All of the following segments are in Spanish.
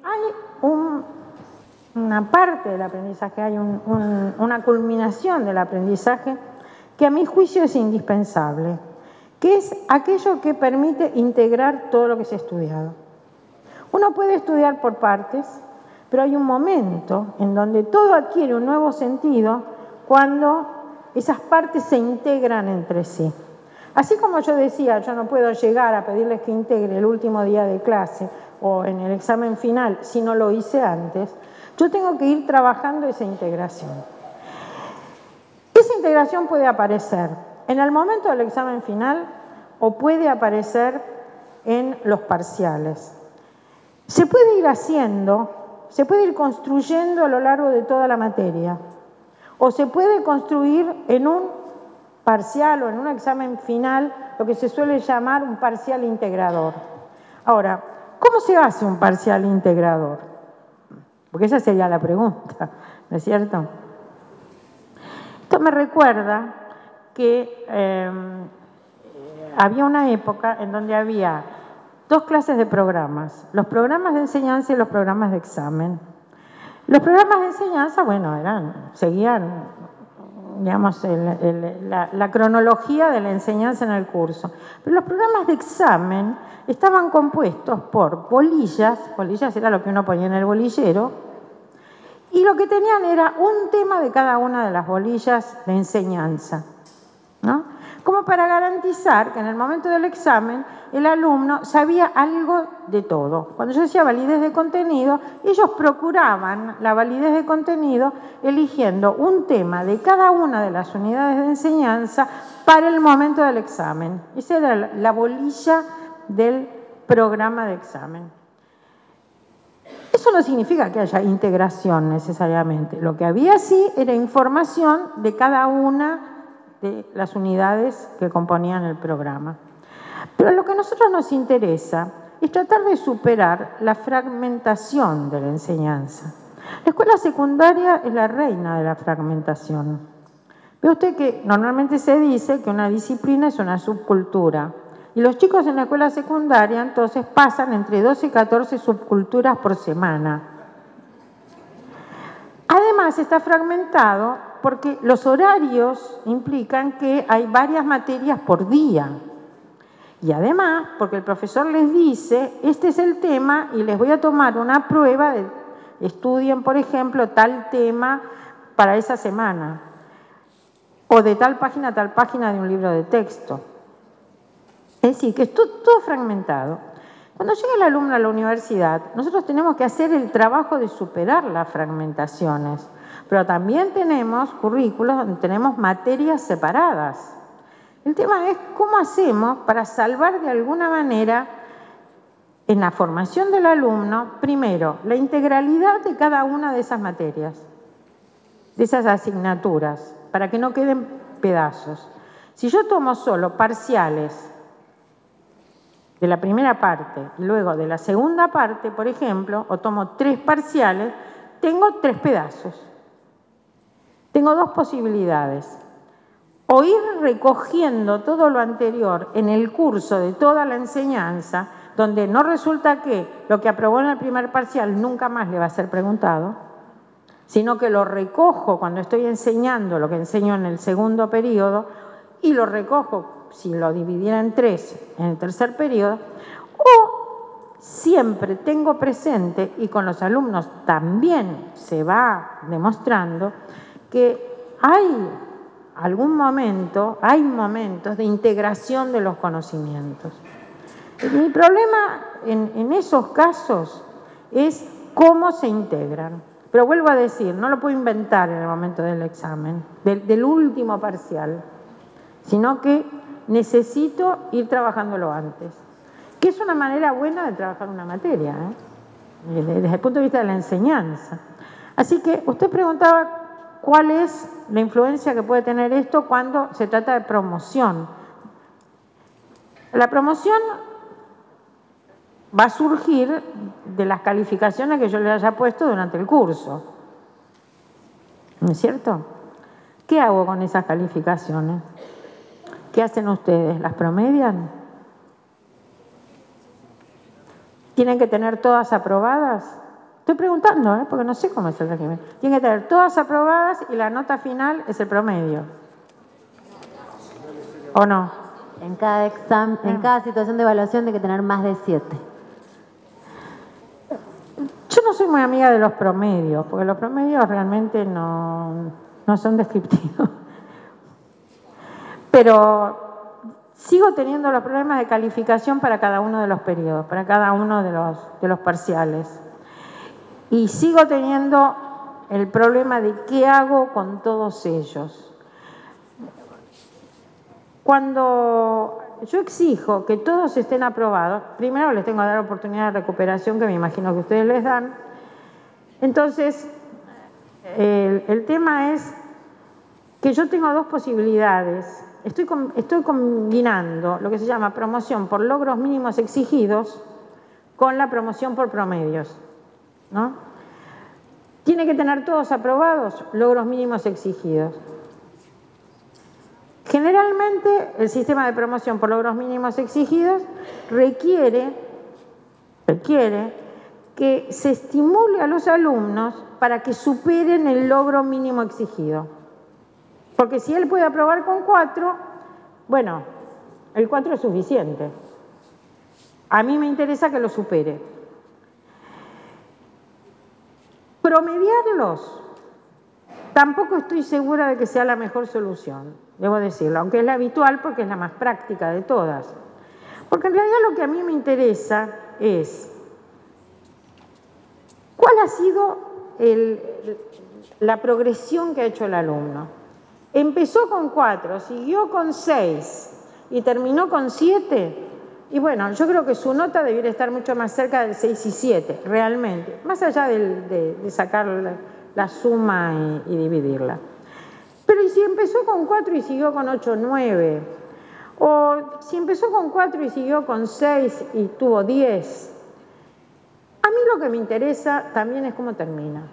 Hay una parte del aprendizaje, hay una culminación del aprendizaje que a mi juicio es indispensable, que es aquello que permite integrar todo lo que se ha estudiado. Uno puede estudiar por partes, pero hay un momento en donde todo adquiere un nuevo sentido cuando esas partes se integran entre sí. Así como yo decía, yo no puedo llegar a pedirles que integre el último día de clase o en el examen final si no lo hice antes, yo tengo que ir trabajando esa integración. Esa integración puede aparecer en el momento del examen final o puede aparecer en los parciales. Se puede ir haciendo, se puede ir construyendo a lo largo de toda la materia o se puede construir en un parcial o en un examen final, lo que se suele llamar un parcial integrador. Ahora, ¿cómo se hace un parcial integrador? Porque esa sería la pregunta, ¿no es cierto? Esto me recuerda que había una época en donde había dos clases de programas, los programas de enseñanza y los programas de examen. Los programas de enseñanza, bueno, seguían digamos, la cronología de la enseñanza en el curso. Pero los programas de examen estaban compuestos por bolillas era lo que uno ponía en el bolillero, y lo que tenían era un tema de cada una de las bolillas de enseñanza, ¿no? Como para garantizar que en el momento del examen el alumno sabía algo de todo. Cuando yo decía validez de contenido, ellos procuraban la validez de contenido eligiendo un tema de cada una de las unidades de enseñanza para el momento del examen. Esa era la bolilla del programa de examen. Eso no significa que haya integración necesariamente. Lo que había sí era información de cada una de las unidades que componían el programa. Pero lo que a nosotros nos interesa es tratar de superar la fragmentación de la enseñanza. La escuela secundaria es la reina de la fragmentación. Ve usted que normalmente se dice que una disciplina es una subcultura. Y los chicos en la escuela secundaria entonces pasan entre 12 y 14 subculturas por semana. Además está fragmentado porque los horarios implican que hay varias materias por día. Y además, porque el profesor les dice, este es el tema y les voy a tomar una prueba de estudien, por ejemplo, tal tema para esa semana. O de tal página a tal página de un libro de texto. Es decir, que es todo fragmentado. Cuando llega el alumno a la universidad, nosotros tenemos que hacer el trabajo de superar las fragmentaciones. Pero también tenemos currículos donde tenemos materias separadas. El tema es cómo hacemos para salvar de alguna manera en la formación del alumno, primero, la integralidad de cada una de esas materias, de esas asignaturas, para que no queden pedazos. Si yo tomo solo parciales de la primera parte y luego de la segunda parte, por ejemplo, o tomo 3 parciales, tengo 3 pedazos. Tengo 2 posibilidades. O ir recogiendo todo lo anterior en el curso de toda la enseñanza, donde no resulta que lo que aprobó en el primer parcial nunca más le va a ser preguntado, sino que lo recojo cuando estoy enseñando lo que enseño en el segundo periodo y lo recojo, si lo dividiera en 3, en el tercer periodo, o siempre tengo presente, y con los alumnos también se va demostrando, que hay momentos de integración de los conocimientos. Mi problema en esos casos es cómo se integran. Pero vuelvo a decir, no lo puedo inventar en el momento del examen, del último parcial, sino que necesito ir trabajándolo antes. Que es una manera buena de trabajar una materia, desde el punto de vista de la enseñanza. Así que usted preguntaba cuál es la influencia que puede tener esto cuando se trata de promoción. La promoción va a surgir de las calificaciones que yo le haya puesto durante el curso. ¿No es cierto? ¿Qué hago con esas calificaciones? ¿Qué hacen ustedes? ¿Las promedian? ¿Tienen que tener todas aprobadas? Estoy preguntando, porque no sé cómo es el régimen. Tiene que tener todas aprobadas y la nota final es el promedio. ¿O no? En cada examen, en cada situación de evaluación tiene que tener más de 7. Yo no soy muy amiga de los promedios, porque los promedios realmente no son descriptivos. Pero sigo teniendo los problemas de calificación para cada uno de los periodos, para cada uno de los parciales. Y sigo teniendo el problema de qué hago con todos ellos. Cuando yo exijo que todos estén aprobados, primero les tengo que dar oportunidad de recuperación, que me imagino que ustedes les dan. Entonces, el tema es que yo tengo dos posibilidades. Estoy combinando lo que se llama promoción por logros mínimos exigidos con la promoción por promedios, ¿no? Tiene que tener todos aprobados logros mínimos exigidos. Generalmente, el sistema de promoción por logros mínimos exigidos requiere que se estimule a los alumnos para que superen el logro mínimo exigido. Porque si él puede aprobar con 4, bueno, el 4 es suficiente. A mí me interesa que lo supere. Promediarlos, tampoco estoy segura de que sea la mejor solución, debo decirlo, aunque es la habitual porque es la más práctica de todas. Porque en realidad lo que a mí me interesa es cuál ha sido la progresión que ha hecho el alumno. Empezó con 4, siguió con 6 y terminó con 7. Y bueno, yo creo que su nota debiera estar mucho más cerca del 6 y 7, realmente. Más allá de sacar la suma y dividirla. Pero ¿y si empezó con 4 y siguió con 8, 9? O si empezó con 4 y siguió con 6 y tuvo 10. A mí lo que me interesa también es cómo termina.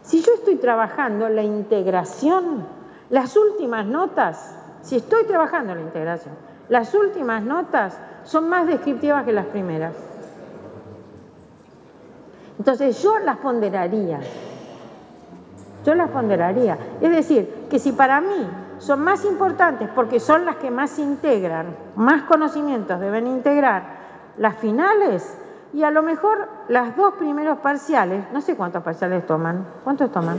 Si yo estoy trabajando la integración, las últimas notas, si estoy trabajando la integración, las últimas notas son más descriptivas que las primeras. Entonces yo las ponderaría. Es decir, que si para mí son más importantes porque son las que más integran, más conocimientos deben integrar, las finales y a lo mejor las 2 primeros parciales, no sé cuántos parciales toman. ¿Cuántos toman?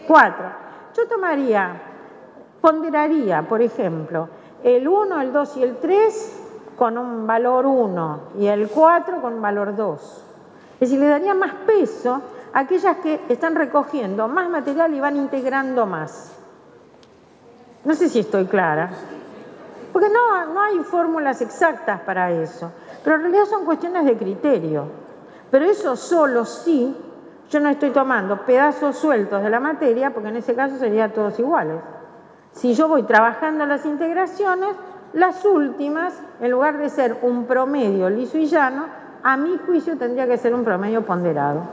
4. Yo ponderaría, por ejemplo, el 1, el 2 y el 3 con un valor 1 y el 4 con un valor 2. Es decir, le daría más peso a aquellas que están recogiendo más material y van integrando más. No sé si estoy clara. Porque no hay fórmulas exactas para eso. Pero en realidad son cuestiones de criterio. Pero eso solo sí, yo no estoy tomando pedazos sueltos de la materia, porque en ese caso serían todos iguales. Si yo voy trabajando las integraciones, las últimas, en lugar de ser un promedio liso y llano, a mi juicio tendría que ser un promedio ponderado.